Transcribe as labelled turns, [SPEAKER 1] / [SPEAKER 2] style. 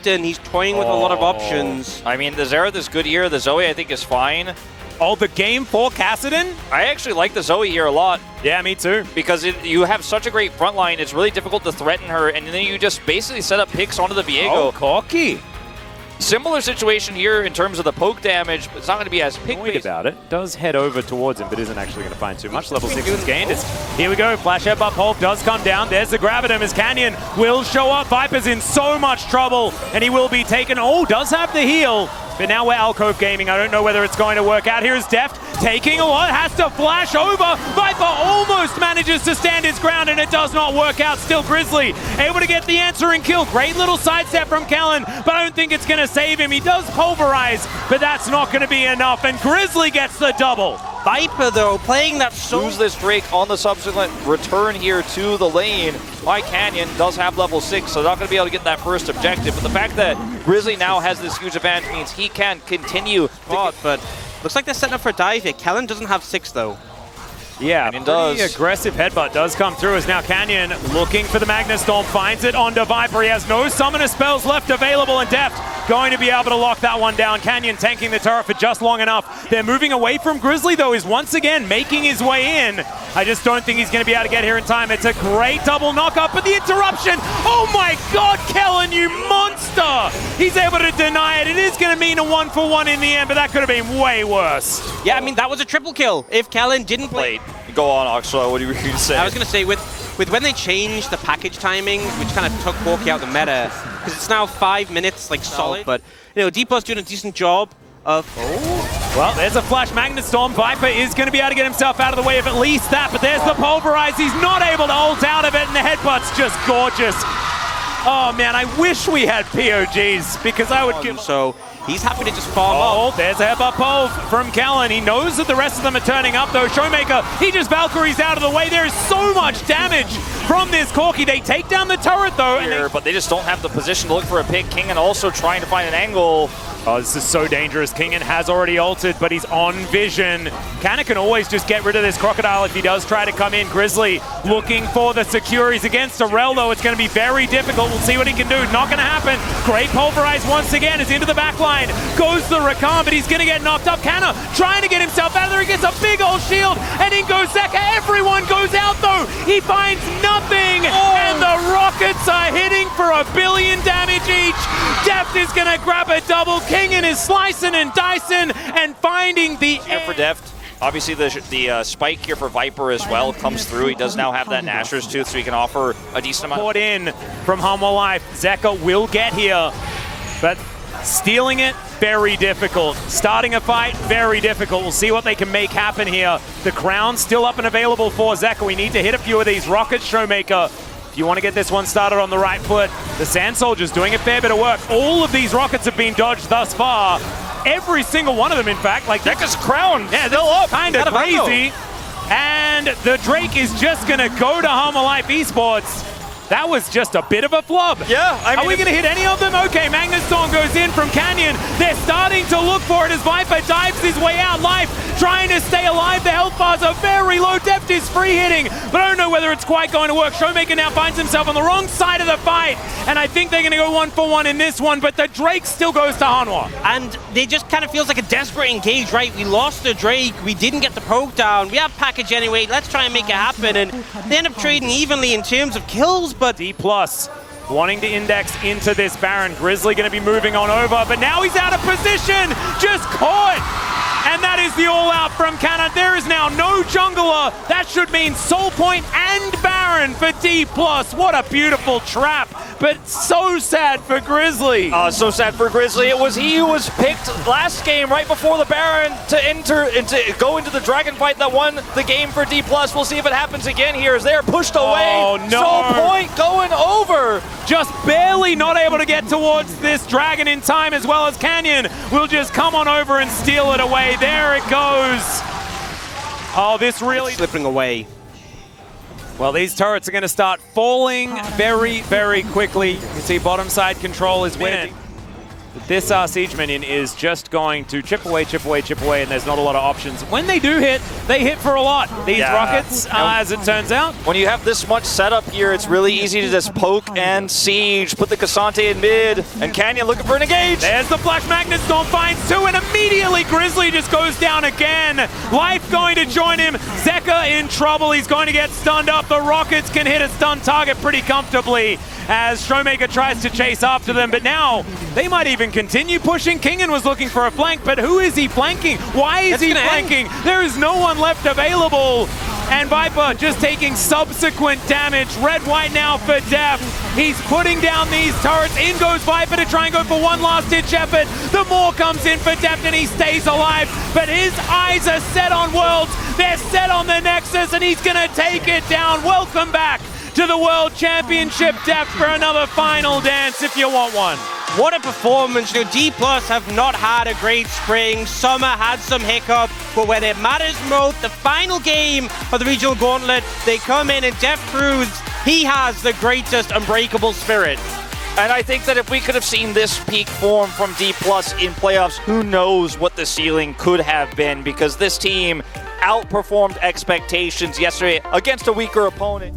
[SPEAKER 1] captain. He's toying with a lot of options.
[SPEAKER 2] I mean, the Xerath is good here. The Zoe, I think, is fine.
[SPEAKER 3] Oh, the game for Kassadin?
[SPEAKER 2] I actually like the Zoe here a lot.
[SPEAKER 3] Yeah, me too.
[SPEAKER 2] Because you have such a great front line, it's really difficult to threaten her, and then you just basically set up picks onto the Viego.
[SPEAKER 3] Oh, cocky.
[SPEAKER 2] Similar situation here in terms of the poke damage, but it's not going to be as pick-based.
[SPEAKER 3] About it. Does head over towards him, but isn't actually going to find too much. Level 6 is gained. Here we go. Flash headbutt pulp does come down. There's the grab at him as Canyon will show up. Viper's in so much trouble, and he will be taken. Oh, does have the heal. But now we're Alcove Gaming. I don't know whether it's going to work out. Here's Deft taking a lot, has to flash over. Viper almost manages to stand his ground, and it does not work out. Still Grizzly able to get the answering kill. Great little sidestep from Kellen, but I don't think it's going to save him. He does pulverize, but that's not going to be enough, and Grizzly gets the double.
[SPEAKER 1] Viper, though, playing that so...
[SPEAKER 2] Lose this Drake on the subsequent return here to the lane by Canyon. Does have level 6, so not going to be able to get that first objective. But the fact that Grizzly now has this huge advantage means he can continue.
[SPEAKER 1] But looks like they're setting up for a dive here. Kellen doesn't have 6, though.
[SPEAKER 3] Yeah, pretty aggressive headbutt does come through as now Canyon looking for the Magnus Storm, finds it onto Viper. He has no summoner spells left available, and Deft going to be able to lock that one down. Canyon tanking the turret for just long enough. They're moving away from Grizzly, though. He's once again making his way in. I just don't think he's going to be able to get here in time. It's a great double knockup, but the interruption. Oh my God, Kellen, you monster! He's able to deny it. It is going to mean a 1-for-1 in the end, but that could have been way worse.
[SPEAKER 1] Yeah, I mean, that was a triple kill if Kellen didn't play.
[SPEAKER 2] Go on, Oxlo. What do you going to say?
[SPEAKER 1] I was going to say, with when they changed the package timings, which kind of took Corki out the meta, because it's now 5 minutes, like, solid. But, you know, Dplus doing a decent job of... Oh.
[SPEAKER 3] Well, there's a flash Magnus Storm. Viper is going to be able to get himself out of the way of at least that, but there's the pulverize. He's not able to ult out of it, and the headbutt's just gorgeous. Oh, man, I wish we had POGs, because I would give...
[SPEAKER 1] So... he's happy to just farm up.
[SPEAKER 3] Oh, there's a headbutt pole from Kellen. He knows that the rest of them are turning up, though. Showmaker, he just Valkyries out of the way. There is so much damage from this Corki. They take down the turret, though.
[SPEAKER 2] But they just don't have the position to look for a pick. Kingen also trying to find an angle.
[SPEAKER 3] Oh, this is so dangerous. Kingen has already ulted, but he's on vision. Kana can always just get rid of this Crocodile if he does try to come in. Grizzly looking for the Securities against Arel, though. It's going to be very difficult. We'll see what he can do. Not going to happen. Great pulverize once again is into the back line. Goes the Rakan, but he's going to get knocked up. Kana trying to get himself out of there. He gets a big old shield, and in goes Zeka. Everyone goes out, though. He finds nothing, and the Rockets are hitting for 1 billion damage each. Deft is going to grab a double. Kingen is slicing and dicing and finding the
[SPEAKER 2] end. For Deft, obviously the spike here for Viper as well comes through. He does now have that Nashor's Tooth, so he can offer a decent amount.
[SPEAKER 3] Poured in from Hanwha Life. Zeka will get here, but stealing it, very difficult. Starting a fight, very difficult. We'll see what they can make happen here. The crown still up and available for Zeka. We need to hit a few of these rockets, Showmaker. If you want to get this one started on the right foot, the Sand Soldier's doing a fair bit of work. All of these rockets have been dodged thus far. Every single one of them, in fact. Like
[SPEAKER 2] Zeka's crown,
[SPEAKER 3] yeah, still up. Kind of crazy. And the Drake is just going to go to Hanwha Life Esports. That was just a bit of a flub.
[SPEAKER 2] Yeah, I mean,
[SPEAKER 3] are we going to hit any of them? Okay, Magnus Storm goes in from Canyon. They're starting to look for it as Viper dives his way out. Life trying to stay alive. The health bars are very low. Deft is free hitting, but I don't know whether it's quite going to work. Showmaker now finds himself on the wrong side of the fight, and I think they're going to go 1-for-1 in this one, but the Drake still goes to Hanwha.
[SPEAKER 1] And it just kind of feels like a desperate engage, right? We lost the Drake. We didn't get the poke down. We have package anyway. Let's try and make it happen, and they end up trading evenly in terms of kills, but
[SPEAKER 3] Dplus wanting to index into this Baron. Grizzly going to be moving on over, but now he's out of position. Just caught. And that is the all-out from Kana. There is now no jungler. That should mean Soul Point and Baron for Dplus. What a beautiful trap, but so sad for Grizzly.
[SPEAKER 2] Oh, so sad for Grizzly. It was he who was picked last game right before the Baron to go into the dragon fight that won the game for Dplus. We'll see if it happens again here as they're pushed away.
[SPEAKER 3] Oh, no.
[SPEAKER 2] Soul Point going over.
[SPEAKER 3] Just barely not able to get towards this dragon in time, as well as Canyon will just come on over and steal it away. There it goes. Oh, this really...
[SPEAKER 1] slipping away.
[SPEAKER 3] Well, these turrets are going to start falling very, very quickly. You can see bottom side control is winning. This Siege minion is just going to chip away, and there's not a lot of options. When they do hit, they hit for a lot. These rockets, as it turns out.
[SPEAKER 2] When you have this much setup here, it's really easy to just poke and siege, put the Cassante in mid, and Canyon looking for an engage.
[SPEAKER 3] There's the Flash Magnet Storm, finds two, and immediately Grizzly just goes down again. Life going to join him. Zeka in trouble. He's going to get stunned up. The Rockets can hit a stun target pretty comfortably as Showmaker tries to chase after them, but now they might even continue pushing. Kingen was looking for a flank, but who is he flanking? Why is he flanking? There is no one left available. And Viper just taking subsequent damage. Red-white now for Def. He's putting down these turrets. In goes Viper to try and go for one last-ditch effort. The more comes in for Def and he stays alive. But his eyes are set on Worlds. They're set on the Nexus and he's going to take it down. Welcome back to the World Championship, Def, for another final dance if you want one.
[SPEAKER 1] What a performance. You know, Dplus have not had a great spring. Summer had some hiccup, but when it matters most, the final game of the Regional Gauntlet, they come in and Def proves he has the greatest unbreakable spirit.
[SPEAKER 2] And I think that if we could have seen this peak form from Dplus in playoffs, who knows what the ceiling could have been, because this team outperformed expectations yesterday against a weaker opponent.